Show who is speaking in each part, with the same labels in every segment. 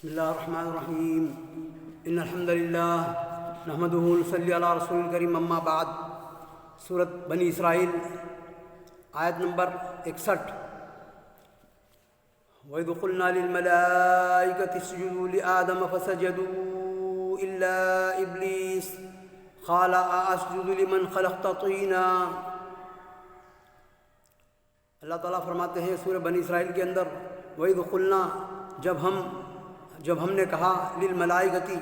Speaker 1: بسم اللہ الرحمن الرحیم ان الحمد للہ نحمدہ ونصلی علی رسول الکریم اما بعد۔ سورۃ بنی اسرائیل آیت نمبر 61۔ وَإِذْ قُلْنَا لِلْمَلَائِكَةِ اسْجُدُوا لِآدَمَ فَسَجَدُوا إِلَّا إِبْلِيسَ قَالَ أَأَسْجُدُ لِمَنْ خَلَقْتَ طِينًا۔ اللہ تعالیٰ فرماتے ہیں سورہ بنی اسرائیل کے اندر، وَإِذْ قُلْنَا، جب ہم نے کہا للملائکتی،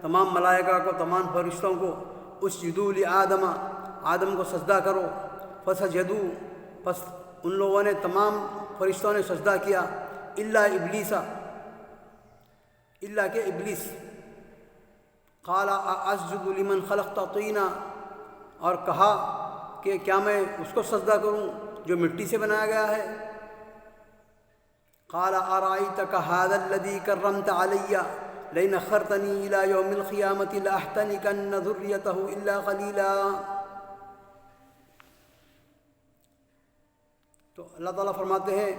Speaker 1: تمام ملائکہ کو، تمام فرشتوں کو، اسجدوا لآدم، آدم کو سجدہ کرو، فسجدوا، پس ان لوگوں نے، تمام فرشتوں نے سجدہ کیا، الا ابلیس، الا کہ ابلیس، قال اسجد لمن خلقت طینا، اور کہا کہ کیا میں اس کو سجدہ کروں جو مٹی سے بنایا گیا ہے۔ قال ارأيتك هذا الذي كرمت علي لئن أخرتني إلى يوم القيامة لأحتنكن ذريته إلا قليلا۔ تو اللہ تعالیٰ فرماتے ہیں،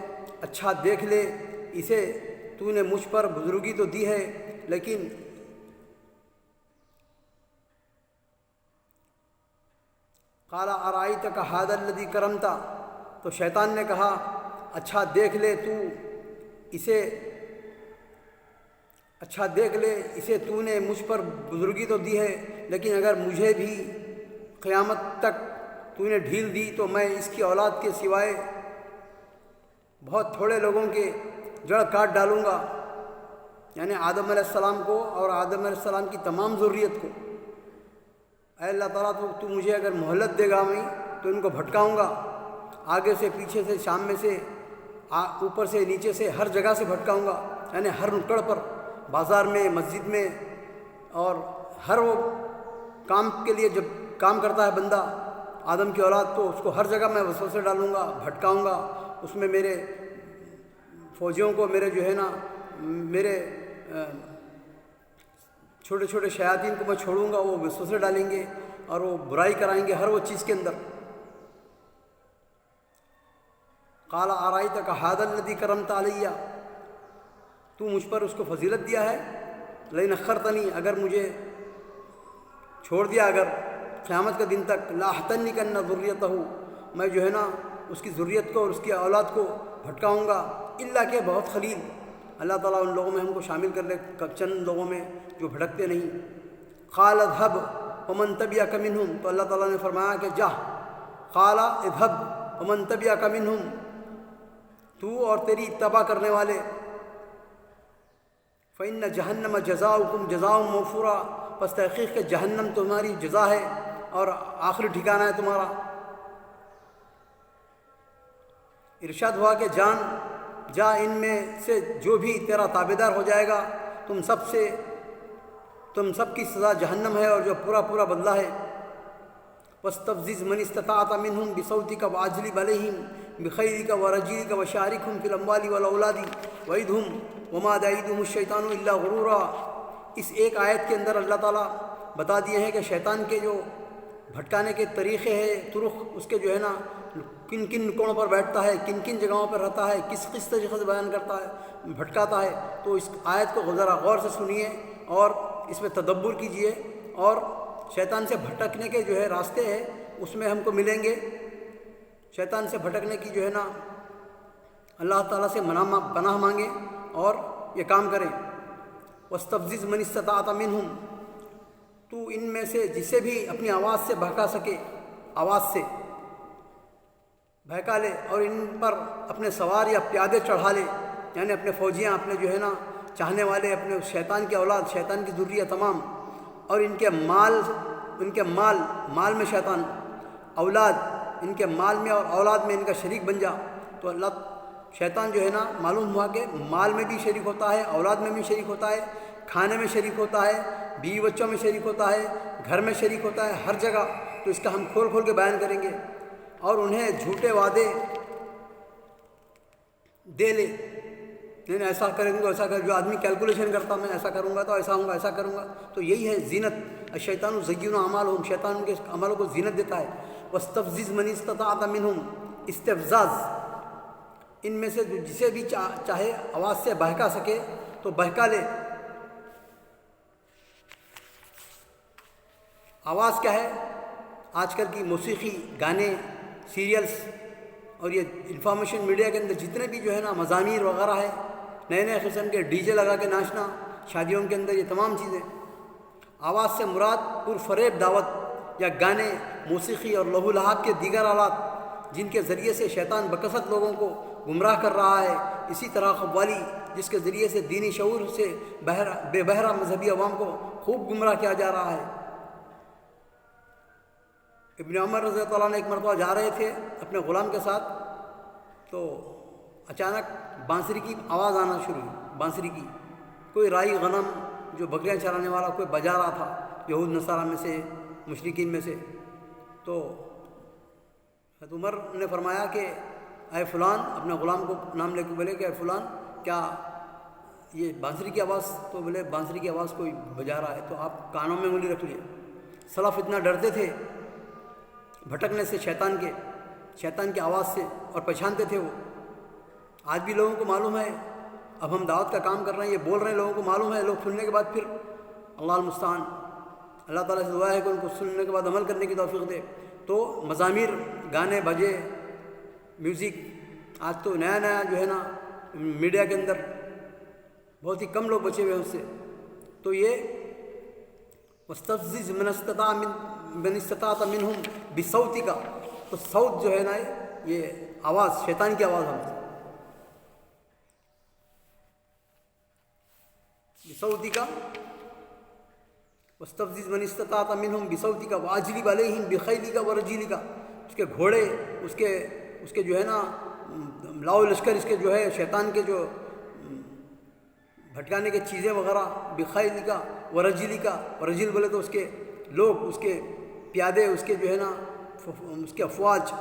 Speaker 1: اچھا دیکھ لے اسے، تو نے مجھ پر بزرگی تو دی ہے، لیکن قال ارأيتك هذا الذي كرمت، تو شیطان نے کہا اچھا دیکھ لے اسے، تو نے مجھ پر بزرگی تو دی ہے، لیکن اگر مجھے بھی قیامت تک تو نے ڈھیل دی تو میں اس کی اولاد کے سوائے بہت تھوڑے لوگوں کے جڑ کاٹ ڈالوں گا، یعنی آدم علیہ السلام کو اور آدم علیہ السلام کی تمام ذریت کو۔ اے اللہ تعالیٰ، تو مجھے اگر مہلت دے گا میں تو ان کو بھٹکاؤں گا، آگے سے، پیچھے سے، شام میں سے، اوپر سے، نیچے سے، ہر جگہ سے بھٹکاؤں گا، یعنی ہر نکڑ پر، بازار میں، مسجد میں، اور ہر وہ کام کے لیے جب کام کرتا ہے بندہ آدم کی اولاد، تو اس کو ہر جگہ میں وسوسے ڈالوں گا، بھٹکاؤں گا، اس میں میرے فوجیوں کو، میرے میرے چھوٹے چھوٹے شیاطین کو میں چھوڑوں گا، وہ وسوسے ڈالیں گے اور وہ برائی کرائیں گے ہر وہ چیز کے اندر۔ قال ارأيتك هذا الذي كرمت علي، تو مجھ پر اس کو فضیلت دیا ہے، لئن أخرتنی، اگر مجھے چھوڑ دیا، اگر قیامت کے دن تک، لأحتنكن ذريته، میں جو ہے نا اس کی ذریت کو اور اس کی اولاد کو بھٹکاؤں گا، الا کہ بہت قلیل۔ اللہ تعالیٰ ان لوگوں میں ہم کو شامل کر لے، چند لوگوں میں جو بھٹکتے نہیں۔ قال اذهب ومن تبعك منهم، تو اللہ تعالیٰ نے فرمایا کہ جا، قال اذهب ومن تبعك منهم، تو اور تیری اتباع کرنے والے، فإن جہنم جزاؤکم جزاء موفورا، پس تحقیق کہ جہنم تمہاری جزا ہے اور آخری ٹھکانہ ہے تمہارا۔ ارشاد ہوا کہ جا ان میں سے جو بھی تیرا تابعدار ہو جائے گا، تم سب کی سزا جہنم ہے اور جو پورا بدلہ ہے۔ واستفزز من استطعت منهم بصوتك واجلب عليهم بخيرك ورجلك وشاركهم في الاموال والاولاد وعدهم وما يعدهم الشيطان الا غرورا۔ اس ایک آیت کے اندر اللہ تعالیٰ بتا دیے ہیں کہ شیطان کے جو بھٹکانے کے طریقے ہیں، طرق، اس کے جو ہے نا کن نکوڑوں پر بیٹھتا ہے، کن جگہوں پر رہتا ہے، کس طریقے سے بیان کرتا ہے، بھٹکاتا ہے۔ تو اس آیت کو ذرا غور سے سنیے اور اس میں تدبر کیجیے، اور شیطان سے بھٹکنے کے جو ہے راستے ہیں اس میں ہم کو ملیں گے۔ شیطان سے بھٹکنے کی جو ہے نا اللہ تعالیٰ سے پناہ مانگیں اور یہ کام کریں۔ واستفزز من استطعت منهم، تو ان میں سے جسے بھی اپنی آواز سے بہکا سکے، آواز سے بہکا لے، اور ان پر اپنے سوار یا پیادے چڑھا لے، یعنی اپنے فوجیاں، اپنے جو ہے نا چاہنے والے، اپنے شیطان کی اولاد، شیطان کی ذریہ تمام، اور ان کے مال میں شیطان، اولاد، ان کے مال میں اور اولاد میں ان کا شریک بن جا۔ تو شیطان جو ہے نا معلوم ہوا کہ مال میں بھی شریک ہوتا ہے، اولاد میں بھی شریک ہوتا ہے، کھانے میں شریک ہوتا ہے، بیوی بچوں میں شریک ہوتا ہے، گھر میں شریک ہوتا ہے، ہر جگہ۔ تو اس کا ہم کھول کے بیان کریں گے، اور انہیں جھوٹے وعدے دے لے، نہیں ایسا کریں گے، ایسا جو آدمی کیلکولیشن کرتا، میں ایسا کروں گا تو ایسا ہوں گا، ایسا کروں گا، تو یہی ہے زینت۔ الشیطان یزین اعمالهم، شیطان ان کے عملوں کو زینت دیتا ہے۔ واستفزز من استطعت منهم، استفزاز، ان میں سے جسے بھی چاہے آواز سے بہکا سکے تو بہکا لے، آواز کیا ہے؟ آج کل کی موسیقی، گانے، سیریلز اور یہ انفارمیشن میڈیا کے اندر جتنے بھی جو ہے نا مضامیر وغیرہ ہے، نئے نئے قسم کے ڈی جے لگا کے ناچنا شادیوں کے اندر، یہ تمام چیزیں، آواز سے مراد پرفریب دعوت یا گانے، موسیقی اور لہو لہاب کے دیگر آلات جن کے ذریعے سے شیطان بکثرت لوگوں کو گمراہ کر رہا ہے. اسی طرح قوالی جس کے ذریعے سے دینی شعور سے بے بہرہ مذہبی عوام کو خوب گمراہ کیا جا رہا ہے. ابن عمر رضی اللہ عنہ ایک مرتبہ جا رہے تھے اپنے غلام کے ساتھ، تو اچانک بانسری کی آواز آنا شروع ہوئی. بانسری کی کوئی رائی غنم جو بکریاں چرانے والا کوئی بجا رہا تھا، یہود نصارہ میں سے، مشرکین میں سے. تو حضرت عمر نے فرمایا کہ اے فلان، اپنے غلام کو نام لے کے بولے کہ اے فلان، کیا یہ بانسری کی آواز؟ تو بولے بانسری کی آواز کوئی بجا رہا ہے. تو آپ کانوں میں انگلی رکھ لیے. سلف اتنا ڈرتے تھے بھٹکنے سے، شیطان کی آواز سے، اور پہچانتے تھے وہ. آج بھی لوگوں کو معلوم ہے. اب ہم دعوت کا کام کر رہے ہیں، یہ بول رہے ہیں، لوگوں کو معلوم ہے. لوگ سننے کے بعد پھر اللہ المستعان، اللہ تعالیٰ سے دعا ہے کہ ان کو سننے کے بعد عمل کرنے کی توفیق دے. تو مضامیر، گانے بجے، میوزک، آج تو نیا نیا جو ہے نا میڈیا کے اندر بہت ہی کم لوگ بچے ہوئے ہیں اس سے. تو یہ وَاسْتَفْزِزْ مَنِ اسْتَطَعْتَ مِنْهُمْ بِصَوْتِكَ، تو صوت جو ہے نا یہ آواز، شیطان کی آواز ہم بِصَوْتِكَ وَاسْتَفْزِزْ مَنِ اسْتَطَعْتَ مِنْهُمْ بِصَوْتِكَ وَأَجْلِبْ عَلَيْهِمْ بِخَيْلِكَ وَرَجِلِكَ. اس کے گھوڑے، اس کے جو ہے نا لاؤ لشکر، اس کے جو ہے شیطان کے جو بھٹکانے کے چیزیں وغیرہ، بِخَيْلِكَ وَرَجِلِكَ، ورجل بولے تو اس کے لوگ، اس کے پیادے، اس کے جو ہے نا اس کے افواج،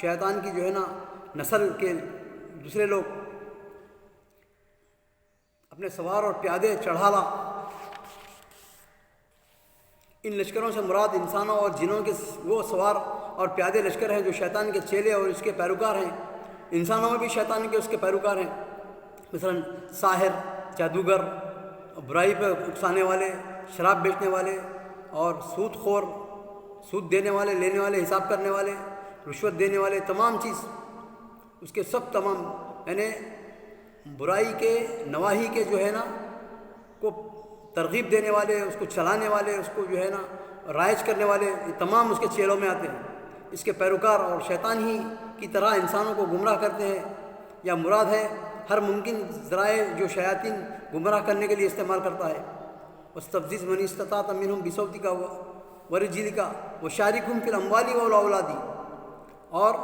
Speaker 1: شیطان کی جو ہے نا نسل کے دوسرے لوگ، اپنے سوار اور پیادے چڑھالا. ان لشکروں سے مراد انسانوں اور جنوں کے وہ سوار اور پیادے لشکر ہیں جو شیطان کے چیلے اور اس کے پیروکار ہیں. انسانوں میں بھی شیطان کے اس کے پیروکار ہیں، مثلا ساحر، جادوگر، برائی پہ اکسانے والے، شراب بیچنے والے، اور سود خور، سود دینے والے، لینے والے، حساب کرنے والے، رشوت دینے والے، تمام چیز اس کے سب تمام، یعنی برائی کے نواحی کے جو ہے نا کو ترغیب دینے والے، اس کو چلانے والے، اس کو جو ہے نا رائج کرنے والے، یہ تمام اس کے چیلوں میں آتے ہیں. اس کے پیروکار اور شیطان ہی کی طرح انسانوں کو گمراہ کرتے ہیں. یا مراد ہے ہر ممکن ذرائع جو شیاطین گمراہ کرنے کے لیے استعمال کرتا ہے. وَاسْتَفْزِزْ مَنِ اسْتَطَعْتَ مِنْهُمْ بِصَوْتِكَ وَرِجْلِكَ وَشَارِكْهُمْ فِي الْأَمْوَالِ وَالْأَوْلَادِ. اور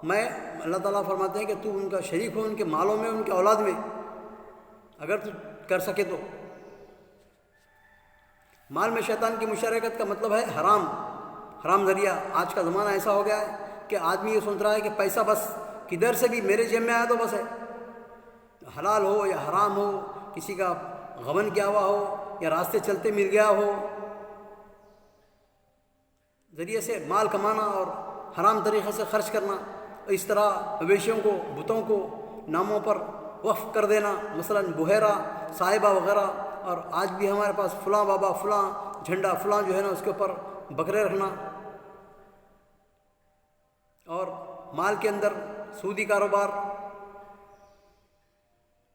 Speaker 1: میں، اللہ تعالیٰ فرماتے ہیں کہ تو ان کا شریک ہو، ان کے مالوں میں، ان کے اولاد میں، اگر تو کر سکے تو. مال میں شیطان کی مشارکت کا مطلب ہے حرام ذریعہ. آج کا زمانہ ایسا ہو گیا ہے کہ آدمی یہ سوچ رہا ہے کہ پیسہ بس کدھر سے بھی میرے جیب میں آیا تو بس ہے، حلال ہو یا حرام ہو، کسی کا غبن کیا ہوا ہو یا راستے چلتے مل گیا ہو، ذریعے سے مال کمانا اور حرام طریقے سے خرچ کرنا. اس طرح مویشیوں کو، بتوں کو ناموں پر وقف کر دینا، مثلا بحیرہ، صاحبہ وغیرہ. اور آج بھی ہمارے پاس فلاں بابا، فلاں جھنڈا، فلاں جو ہے نا اس کے اوپر بکرے رکھنا، اور مال کے اندر سودی کاروبار،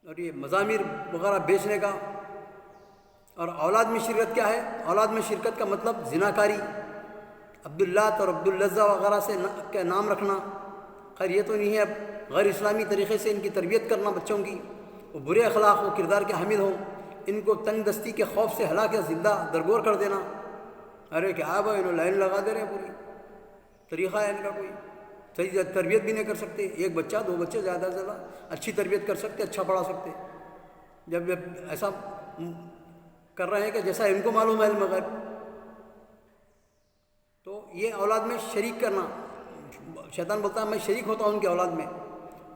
Speaker 1: اور یہ مضامیر وغیرہ بیچنے کا. اور اولاد میں شرکت کیا ہے؟ اولاد میں شرکت کا مطلب زناکاری، عبداللات اور عبداللزہ وغیرہ سے کے نام رکھنا. خیر یہ تو نہیں ہے، اب غیر اسلامی طریقے سے ان کی تربیت کرنا بچوں کی، وہ برے اخلاق و کردار کے حامل ہوں، ان کو تنگ دستی کے خوف سے ہلاک یا زندہ درگور کر دینا. ارے کیا بھائی، انہوں لائن لگا دے رہے ہیں، پوری طریقہ ہے ان کا، کوئی صحیح تربیت بھی نہیں کر سکتے. ایک بچہ، دو بچے زیادہ سے زیادہ اچھی تربیت کر سکتے، اچھا پڑھا سکتے. جب ایسا کر رہے ہیں کہ جیسا ان کو معلوم ہے علم غیب. تو یہ اولاد میں شریک کرنا، شیطان بولتا ہے میں شریک ہوتا ہوں ان کی اولاد میں.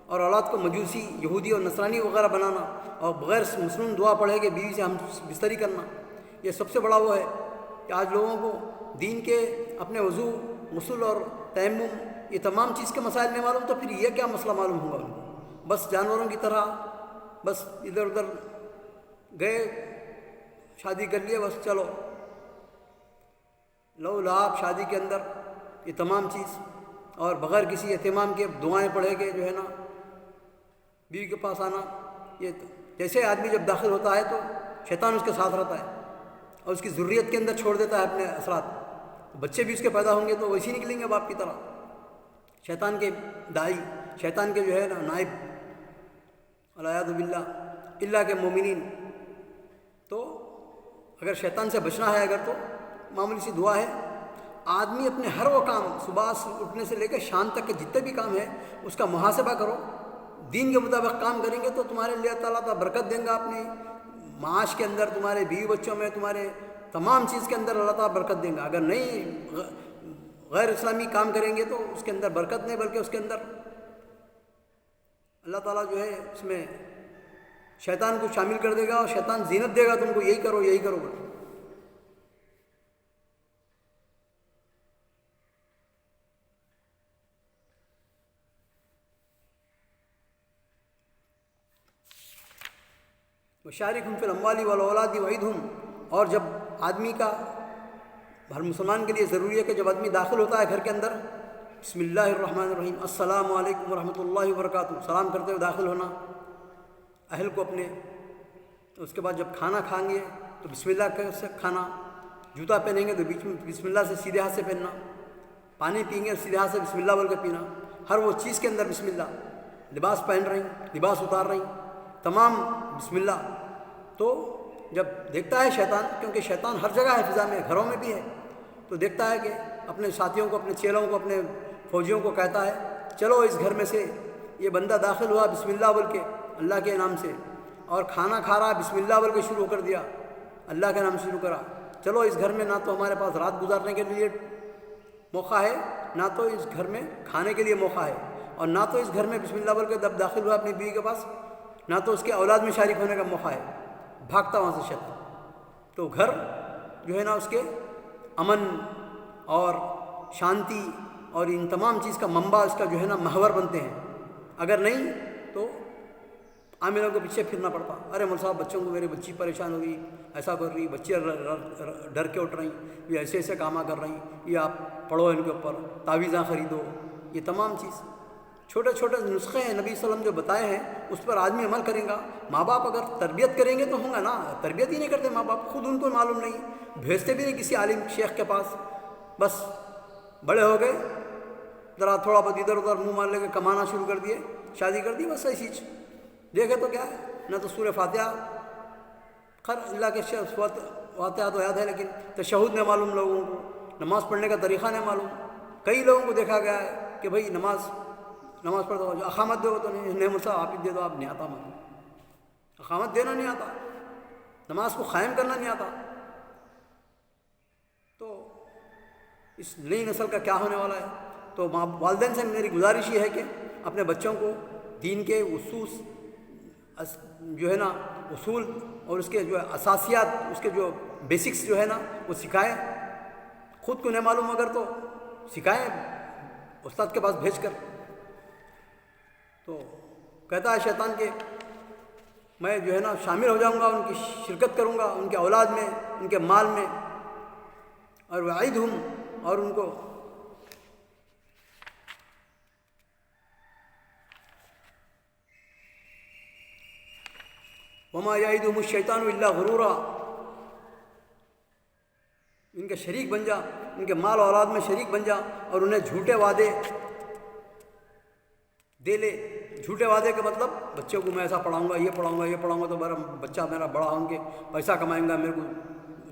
Speaker 1: اور اولاد کو مجوسی، یہودی اور نصرانی وغیرہ بنانا، اور بغیر مسلم دعا پڑھے کہ بیوی سے ہم بستری کرنا. یہ سب سے بڑا وہ ہے کہ آج لوگوں کو دین کے، اپنے وضو، غسل اور تیمم، یہ تمام چیز کے مسائل نہیں معلوم، تو پھر یہ کیا مسئلہ معلوم ہوگا ان کو؟ بس جانوروں کی طرح بس ادھر ادھر گئے، شادی کر لیے، بس چلو. لو لعاب شادی کے اندر یہ تمام چیز، اور بغیر کسی اہتمام کے دعائیں پڑھے کے جو ہے نا بیوی کے پاس آنا، یہ جیسے آدمی جب داخل ہوتا ہے تو شیطان اس کے ساتھ رہتا ہے اور اس کی ذریت کے اندر چھوڑ دیتا ہے اپنے اثرات. بچے بھی اس کے پیدا ہوں گے تو ویسے نکلیں گے باپ کی طرح. شیطان کے دائی، شیطان کے جو ہے نا نائب، والعیاذ باللہ، اللہ کے مومنین. تو اگر شیطان سے بچنا ہے اگر تو معمولی سی دعا ہے، آدمی اپنے ہر وہ کام صبح سے اٹھنے سے لے کے شام تک کے جتنے بھی کام ہیں اس کا محاسبہ کرو. دین کے مطابق کام کریں گے تو تمہارے لیے اللہ تعالیٰ برکت دیں گا، اپنے معاش کے اندر، تمہارے بیوی بچوں میں، تمہارے تمام چیز کے اندر اللہ تعالیٰ برکت دیں گا. اگر نہیں غیر اسلامی کام کریں گے تو اس کے اندر برکت نہیں، بلکہ اس کے اندر اللہ تعالیٰ جو ہے اس میں شیطان کو شامل کر دے گا اور شیطان زینت دے گا تم کو، یہی کرو یہی کرو. وشارکہم فی الاموال والاولاد وعدہم. اور جب آدمی کا، ہر مسلمان کے لیے ضروری ہے کہ جب آدمی داخل ہوتا ہے گھر کے اندر، بسم اللہ الرحمن الرحیم، السلام علیکم ورحمۃ اللہ وبرکاتہ، سلام کرتے ہوئے داخل ہونا اہل کو اپنے. تو اس کے بعد جب کھانا کھائیں گے تو بسم اللہ سے کھانا، جوتا پہنیں گے تو بیچ میں بسم اللہ سے سیدھے ہاتھ سے پہننا، پانی پئیں گے سیدھے ہاتھ سے بسم اللہ بول کے پینا، ہر وہ چیز کے اندر بسم اللہ. لباس پہن رہی، لباس اتار رہی، تمام بسم اللہ. تو جب دیکھتا ہے شیطان، کیونکہ شیطان ہر جگہ ہے، فضا میں، گھروں میں بھی ہے، تو دیکھتا ہے کہ اپنے ساتھیوں کو، اپنے چیلوں کو، اپنے فوجیوں کو کہتا ہے چلو اس گھر میں سے یہ بندہ داخل ہوا بسم اللہ بول کے، اللہ کے نام سے، اور کھانا کھا رہا بسم اللہ بول کے شروع کر دیا، اللہ کے نام سے شروع کرا. چلو اس گھر میں نہ تو ہمارے پاس رات گزارنے کے لیے موقع ہے، نہ تو اس گھر میں کھانے کے لیے موقع ہے، اور نہ تو اس گھر میں بسم اللہ بول کے جب داخل ہوا اپنی بیوی کے پاس، نہ تو اس کے اولاد میں شریک ہونے کا موقع ہے. بھاگتا وہاں سے شیطان. تو گھر جو ہے نا اس کے امن اور شانتی اور ان تمام چیز کا منبع، اس کا جو ہے نا محور بنتے ہیں. اگر نہیں تو عاملوں کو پیچھے پھرنا پڑتا. ارے مول صاحب بچوں کو، میری بچی پریشان ہو رہی، ایسا کر رہی، بچی ڈر کے اٹھ رہی، یہ ایسے ایسے کام کر رہی، یہ آپ پڑھو ان کے اوپر، تعویذاں خریدو. یہ تمام چیز چھوٹے چھوٹے نسخے ہیں نبی صلی اللہ علیہ وسلم جو بتائے ہیں، اس پر آدمی عمل کرے گا. ماں باپ اگر تربیت کریں گے تو ہوں گا نا، تربیت ہی نہیں کرتے ماں باپ، خود ان کو معلوم نہیں، بھیجتے بھی نہیں کسی عالم شیخ کے پاس. بس بڑے ہو گئے، ذرا تھوڑا بہت ادھر ادھر منہ مار لے کے کمانا شروع کر دیے، شادی کر دی، بس ایسی چیز. دیکھے تو کیا ہے، نہ تو سورہ فاتحہ، خیر اللہ کے فاتحہ تو یاد ہے لیکن تشہد نہیں معلوم لوگوں کو، نماز پڑھنے کا طریقہ نہیں معلوم. کئی لوگوں کو دیکھا گیا ہے کہ بھئی نماز پڑھتا ہو، اقامت دو تو نہیں مجھ سے آپ ہی دے دو، آپ نہیں آتا، مجھے اقامت دینا نہیں آتا، نماز کو قائم کرنا نہیں آتا. تو اس نئی نسل کا کیا ہونے والا ہے؟ تو والدین سے میری گزارش یہ ہے کہ اپنے بچوں کو دین کے جو ہے نا اصول اور اس کے جو اساسیات، اس کے جو بیسکس جو ہے نا وہ سکھائیں. خود کو نہیں معلوم اگر تو سکھائیں استاد کے پاس بھیج کر. تو کہتا ہے شیطان کہ میں جو ہے نا شامل ہو جاؤں گا، ان کی شرکت کروں گا، ان کے اولاد میں، ان کے مال میں، اور وعیدہم، اور ان کو وما یعدہم الشیطان الا غرورا، ان کے شریک بن جا، ان کے مال و اولاد میں شریک بن جا، اور انہیں جھوٹے وعدے دے لے. جھوٹے وعدے کا مطلب بچوں کو میں ایسا پڑھاؤں گا، یہ پڑھاؤں گا، یہ پڑھاؤں گا تو میرا بچہ میرا بڑا ہوں گے، پیسہ کمائیں گا، میرے کو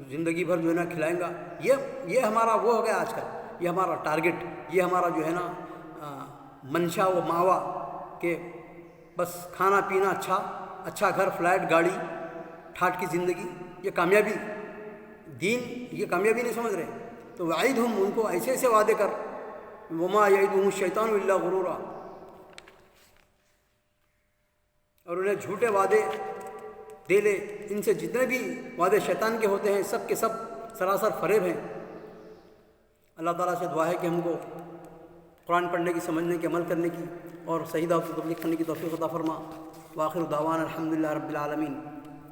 Speaker 1: زندگی بھر جو ہے نا کھلائیں گا. یہ ہمارا وہ ہو گیا آج کل، یہ ہمارا ٹارگٹ، یہ ہمارا جو ہے نا منشا و ماوا، کہ بس کھانا پینا اچھا گھر، فلیٹ، گاڑی، ٹھاٹ کی زندگی، یہ کامیابی. دین یہ کامیابی نہیں سمجھ رہے. تو وعیدہم، ان کو ایسے ایسے وعدے کر، وما یعدہم الشیطان الا غرورا، اور انہیں جھوٹے وعدے دے لے. ان سے جتنے بھی وعدے شیطان کے ہوتے ہیں سب کے سب سراسر فریب ہیں. اللہ تعالیٰ سے دعا ہے کہ ہم کو قرآن پڑھنے کی، سمجھنے کی، عمل کرنے کی اور صحیح دعوت و تبلیغ کرنے کی توفیق عطا فرما. وآخر دعوانا الحمدللہ رب العالمین.